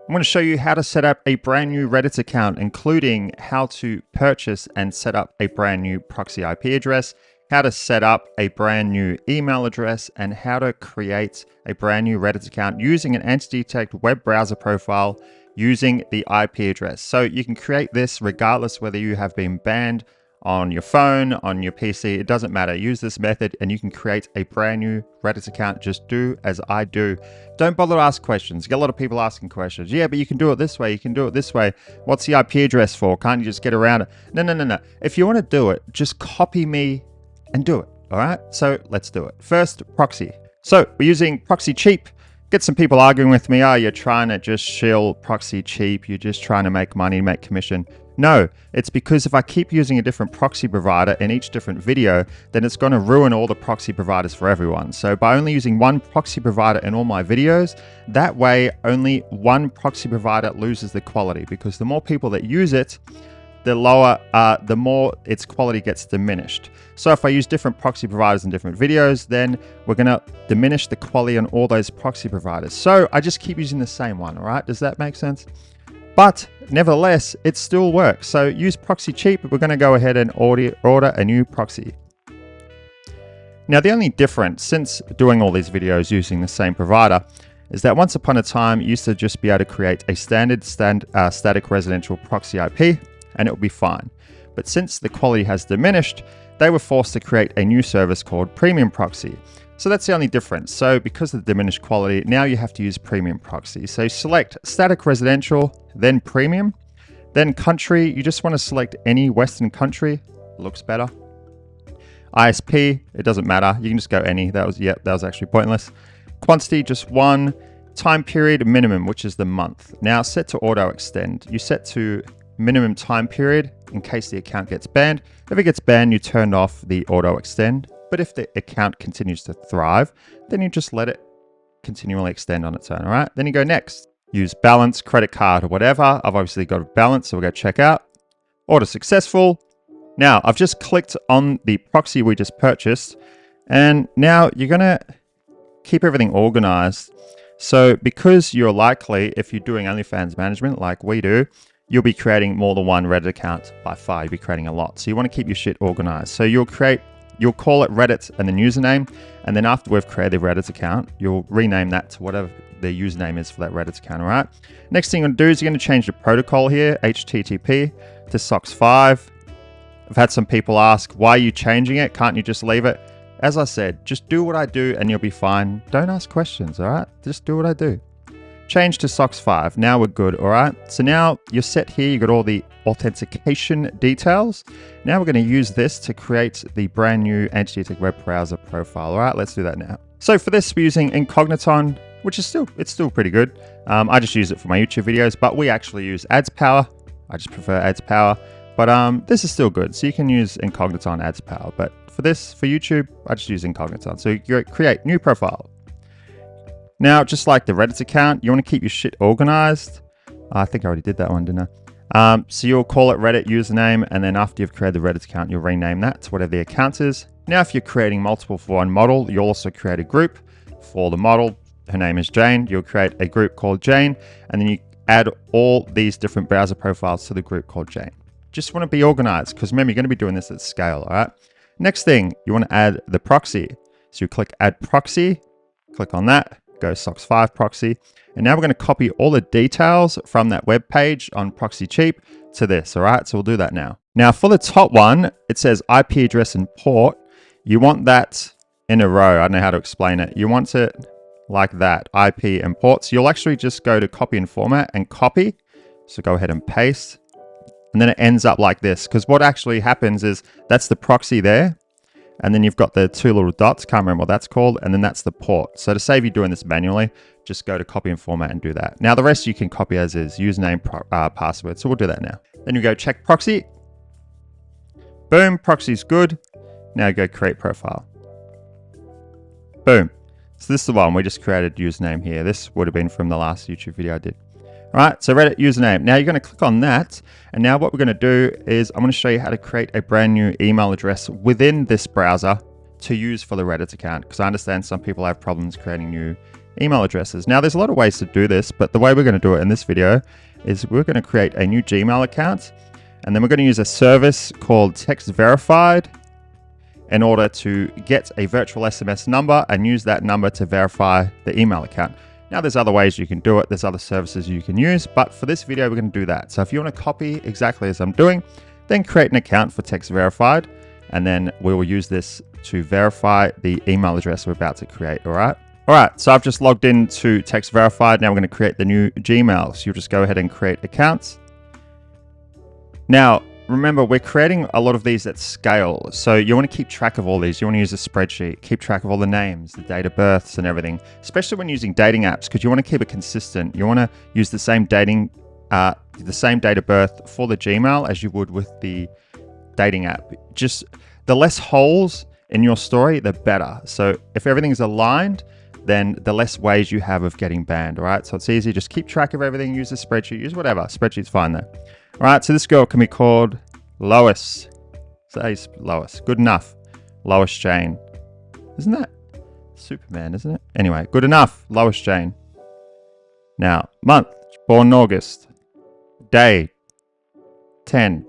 I'm going to show you how to set up a brand new Reddit account, including how to purchase and set up a brand new proxy IP address, how to set up a brand new email address, and how to create a brand new Reddit account using an anti-detect web browser profile using the IP address. So you can create this regardless whether you have been banned on your phone, on your PC, it doesn't matter. Use this method and you can create a brand new Reddit account. Just do as I do. Don't bother to ask questions. You get a lot of people asking questions. Yeah, but you can do it this way. You can do it this way. What's the IP address for? Can't you just get around it? No. If you want to do it, just copy me and do it. All right. So let's do it. First, proxy. So we're using proxy cheap. Get some people arguing with me. Oh, you're trying to just shill proxy cheap. You're just trying to make money, make commission. No, it's because if I keep using a different proxy provider in each different video, then it's going to ruin all the proxy providers for everyone. So by only using one proxy provider in all my videos, that way only one proxy provider loses the quality, because the more people that use it, the more its quality gets diminished. So if I use different proxy providers in different videos, then we're going to diminish the quality on all those proxy providers. So I just keep using the same one, all right? Does that make sense? But nevertheless, it still works. So use proxy cheap. We're going to go ahead and order a new proxy. Now, the only difference since doing all these videos using the same provider is that once upon a time, you used to just be able to create a static residential proxy IP, and it would be fine. But since the quality has diminished, they were forced to create a new service called Premium Proxy. So that's the only difference. So because of the diminished quality, now you have to use Premium Proxy. So select static residential, then Premium, then country. You just want to select any Western country. Looks better. ISP, it doesn't matter. You can just go any. That was actually pointless. Quantity, just one. Time period, minimum, which is the month. Now set to auto extend. You set to minimum time period in case the account gets banned. If it gets banned, you turn off the auto extend. But if the account continues to thrive, then you just let it continually extend on its own, all right? Then you go next. Use balance, credit card, or whatever. I've obviously got a balance, so we'll go check out. Order successful. Now, I've just clicked on the proxy we just purchased, and now you're gonna keep everything organized. So because you're likely, if you're doing OnlyFans management like we do, you'll be creating more than one Reddit account by far. You'll be creating a lot. So you want to keep your shit organized. So you'll call it Reddit and then username. And then after we've created the Reddit account, you'll rename that to whatever the username is for that Reddit account, all right? Next thing you're going to do is you're going to change the protocol here, HTTP to SOCKS 5. I've had some people ask, why are you changing it? Can't you just leave it? As I said, just do what I do and you'll be fine. Don't ask questions, all right? Just do what I do. Change to SOCKS 5. Now we're good, all right? So now you're set here. You got all the authentication details. Now we're going to use this to create the brand new anti-detect web browser profile. All right, let's do that now. So for this, we're using Incogniton, which is still pretty good. I just use it for my YouTube videos, but we actually use Ads Power. I just prefer Ads Power, but this is still good. So you can use Incogniton Ads Power, but for this, for YouTube, I just use Incogniton. So you create new profile. Now, just like the Reddit account, you want to keep your shit organized. I think I already did that one, didn't I? So you'll call it Reddit username, and then after you've created the Reddit account, you'll rename that to whatever the account is. Now, if you're creating multiple for one model, you'll also create a group for the model. Her name is Jane. You'll create a group called Jane, and then you add all these different browser profiles to the group called Jane. Just want to be organized, because remember, you're going to be doing this at scale, all right? Next thing, you want to add the proxy. So you click Add Proxy, click on that. Go SOCKS 5 proxy. And now we're going to copy all the details from that web page on Proxy Cheap to this. All right. So we'll do that now. Now for the top one, it says IP address and port. You want that in a row. I don't know how to explain it. You want it like that, IP and port. So you'll actually just go to copy and format and copy. So go ahead and paste. And then it ends up like this, because what actually happens is that's the proxy there. And then you've got the two little dots, can't remember what that's called, and then that's the port. So to save you doing this manually, just go to copy and format and do that. Now the rest you can copy as is, username, password. So we'll do that now. Then you go check proxy. Boom, proxy's good. Now go create profile. Boom. So this is the one, we just created username here. This would have been from the last YouTube video I did. All right, so Reddit username. Now you're going to click on that. And now what we're going to do is I'm going to show you how to create a brand new email address within this browser to use for the Reddit account. Because I understand some people have problems creating new email addresses. Now, there's a lot of ways to do this, but the way we're going to do it in this video is we're going to create a new Gmail account, and then we're going to use a service called Text Verified in order to get a virtual SMS number and use that number to verify the email account. Now, there's other ways you can do it. There's other services you can use, but for this video, we're going to do that. So if you want to copy exactly as I'm doing, then create an account for Text Verified, and then we will use this to verify the email address we're about to create, all right? All right, so I've just logged into Text Verified. Now we're going to create the new Gmail. So you'll just go ahead and create accounts. Now, remember, we're creating a lot of these at scale. So you want to keep track of all these. You want to use a spreadsheet, keep track of all the names, the date of births and everything, especially when using dating apps, because you want to keep it consistent. You want to use the same date of birth for the Gmail as you would with the dating app. Just the less holes in your story, the better. So if everything's aligned, then the less ways you have of getting banned, all right? So it's easy, just keep track of everything, use a spreadsheet, use whatever. Spreadsheet's fine though. All right, so this girl can be called Lois. So Lois, good enough. Lois Jane. Isn't that Superman, isn't it? Anyway, good enough, Lois Jane. Now, month, born in August. Day, 10.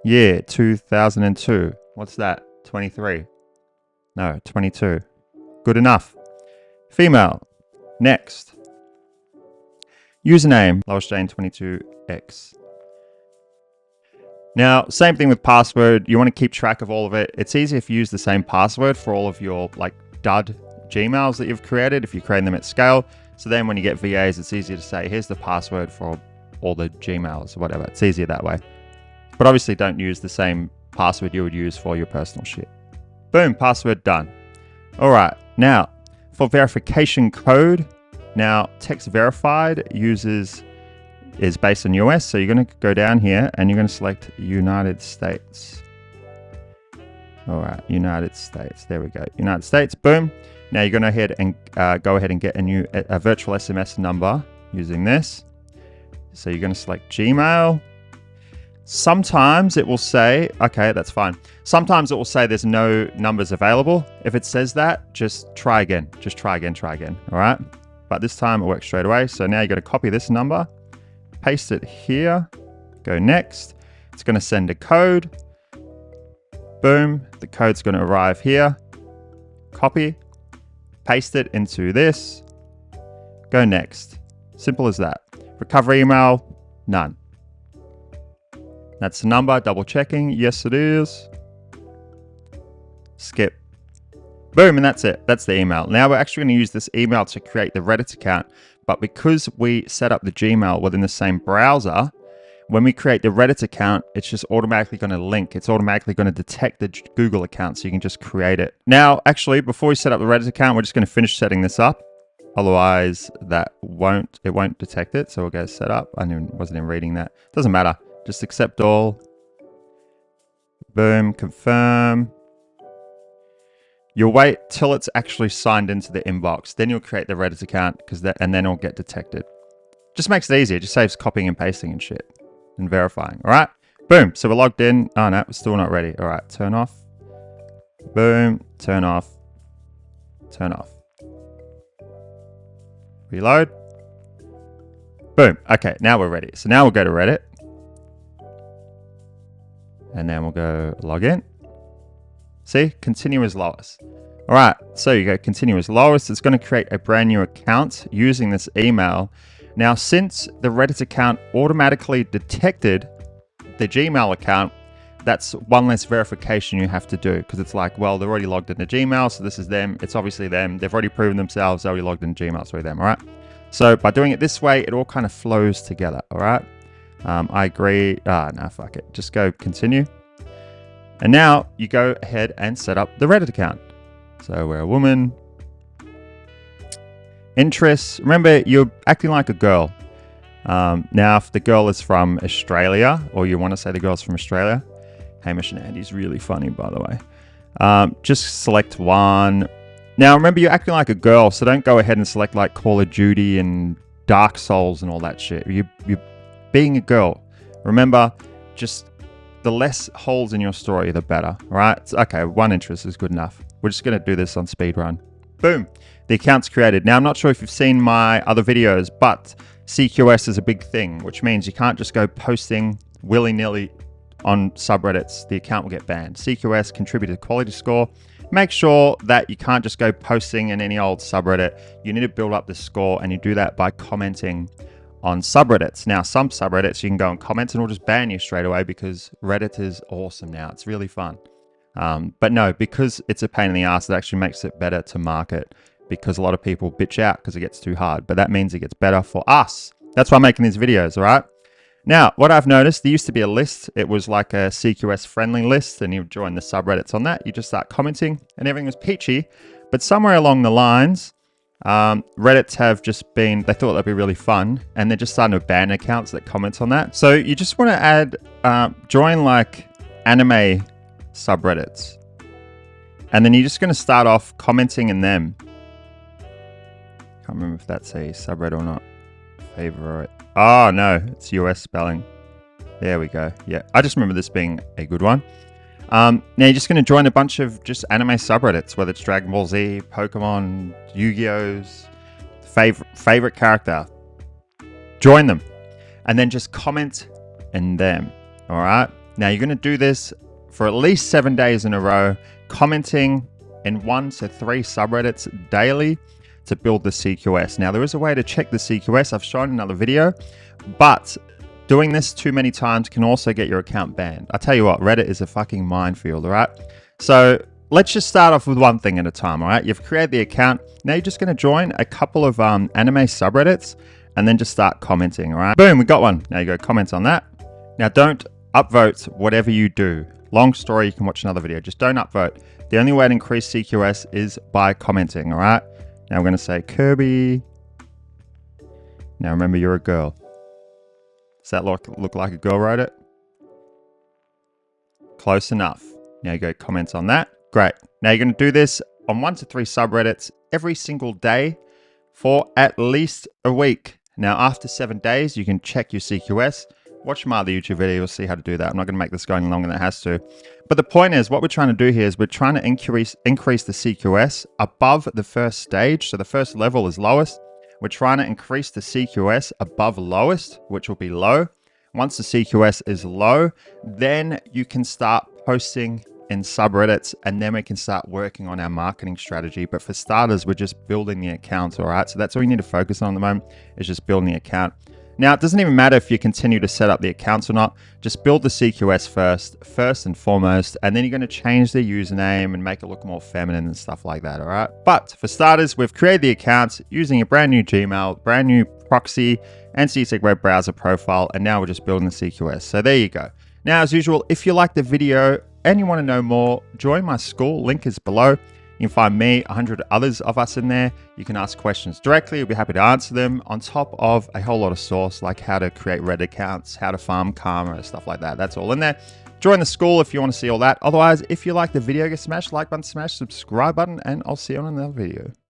Year, 2002. What's that? 23. No, 22. Good enough. Female. Next. Username, Lois Jane 22X. Now, same thing with password. You want to keep track of all of it. It's easy if you use the same password for all of your dud Gmails that you've created, if you create them at scale. So then when you get VAs, it's easier to say, here's the password for all the Gmails or whatever. It's easier that way. But obviously don't use the same password you would use for your personal shit. Boom, password done. All right, now for verification code, now Text Verified is based in US. So you're going to go down here and you're going to select United States. All right, United States. There we go. United States. Boom. Now you're going to go ahead and get a virtual SMS number using this. So you're going to select Gmail. Sometimes it will say, okay, that's fine. Sometimes it will say there's no numbers available. If it says that, just try again. Just try again. All right. But this time it works straight away. So now you got to copy this number, paste it here, go next. It's going to send a code. Boom. The code's going to arrive here. Copy, paste it into this, go next. Simple as that. Recovery email, none. That's the number, double checking. Yes, it is. Skip. Boom, and that's it. That's the email. Now we're actually going to use this email to create the Reddit account, but because we set up the Gmail within the same browser, when we create the Reddit account, it's just automatically going to link. It's automatically going to detect the Google account, so you can just create it. Now, actually, before we set up the Reddit account, we're just going to finish setting this up. Otherwise, it won't detect it. So we'll go set up. I wasn't even reading that. Doesn't matter. Just accept all. Boom, confirm. You'll wait till it's actually signed into the inbox. Then you'll create the Reddit account and then it'll get detected. Just makes it easier. Just saves copying and pasting and shit and verifying. All right. Boom. So we're logged in. Oh no, we're still not ready. All right. Turn off. Boom. Turn off. Turn off. Reload. Boom. Okay. Now we're ready. So now we'll go to Reddit. And then we'll go log in. See, continue as Lois. All right, so you go continue as Lois. It's going to create a brand new account using this email. Now, since the Reddit account automatically detected the Gmail account, that's one less verification you have to do, because it's like, well, they're already logged into Gmail, so this is them. It's obviously them. They've already proven themselves. They're already logged into Gmail, so them. All right. So by doing it this way, it all kind of flows together. All right. I agree. No, fuck it. Just go continue. And now you go ahead and set up the Reddit account. So we're a woman. Interests. Remember, you're acting like a girl. Now, if the girl is from Australia, or you want to say the girl's from Australia, Hamish and Andy's really funny, by the way. Just select one. Now, remember, you're acting like a girl, so don't go ahead and select like Call of Duty and Dark Souls and all that shit. You're being a girl. Remember, just the less holes in your story, the better. All right? Okay, one interest is good enough. We're just going to do this on speed run. Boom, the account's created. Now, I'm not sure if you've seen my other videos, but CQS is a big thing, which means you can't just go posting willy-nilly on subreddits. The account will get banned. CQS, contributor quality score. Make sure that you can't just go posting in any old subreddit. You need to build up the score, and you do that by commenting on subreddits. Now, some subreddits you can go and comment and it'll just ban you straight away because Reddit is awesome now. It's really fun. But no, because it's a pain in the ass, it actually makes it better to market because a lot of people bitch out because it gets too hard. But that means it gets better for us. That's why I'm making these videos, all right? Now, what I've noticed, there used to be a list. It was like a CQS friendly list, and you would join the subreddits on that. You just start commenting and everything was peachy. But somewhere along the lines, Reddits have just been, they thought that'd be really fun, and they're just starting to ban accounts that comment on that. So you just want to add, join like anime subreddits. And then you're just going to start off commenting in them. Can't remember if that's a subreddit or not. Favorite. Oh no, it's US spelling. There we go. Yeah, I just remember this being a good one. Now you're just going to join a bunch of just anime subreddits, whether it's Dragon Ball Z, Pokemon, Yu-Gi-Oh's favorite character. Join them, and then just comment in them. All right. Now you're going to do this for at least 7 days in a row, commenting in 1 to 3 subreddits daily to build the CQS. Now, there is a way to check the CQS. I've shown another video, but doing this too many times can also get your account banned. I tell you what, Reddit is a fucking minefield, all right? So let's just start off with one thing at a time, all right? You've created the account. Now you're just going to join a couple of anime subreddits and then just start commenting, all right? Boom, we got one. Now you go comment on that. Now don't upvote whatever you do. Long story, you can watch another video. Just don't upvote. The only way to increase CQS is by commenting, all right? Now I'm going to say Kirby. Now remember, you're a girl. Does that look like a girl wrote it? Close enough. Now you go comment on that. Great. Now you're going to do this on 1 to 3 subreddits every single day for at least a week. Now after 7 days, you can check your CQS. Watch my other YouTube video, you'll see how to do that. I'm not going to make this going longer than it has to. But the point is, what we're trying to do here is we're trying to increase the CQS above the first stage. So the first level is lowest. We're trying to increase the CQS above lowest, which will be low. Once the CQS is low, then you can start posting in subreddits, and then we can start working on our marketing strategy. But for starters, we're just building the account, all right? So that's all you need to focus on at the moment, is just building the account. Now, it doesn't even matter if you continue to set up the accounts or not. Just build the CQS first and foremost, and then you're going to change the username and make it look more feminine and stuff like that, all right? But for starters, we've created the accounts using a brand new Gmail, brand new proxy, and CSEC web browser profile, and now we're just building the CQS. So there you go. Now, as usual, if you like the video and you want to know more, join my school. Link is below. You can find me, 100 others of us in there. You can ask questions directly. We'll be happy to answer them on top of a whole lot of source, like how to create Reddit accounts, how to farm karma, stuff like that. That's all in there. Join the school if you want to see all that. Otherwise, if you like the video, get smash like button, smash subscribe button, and I'll see you on another video.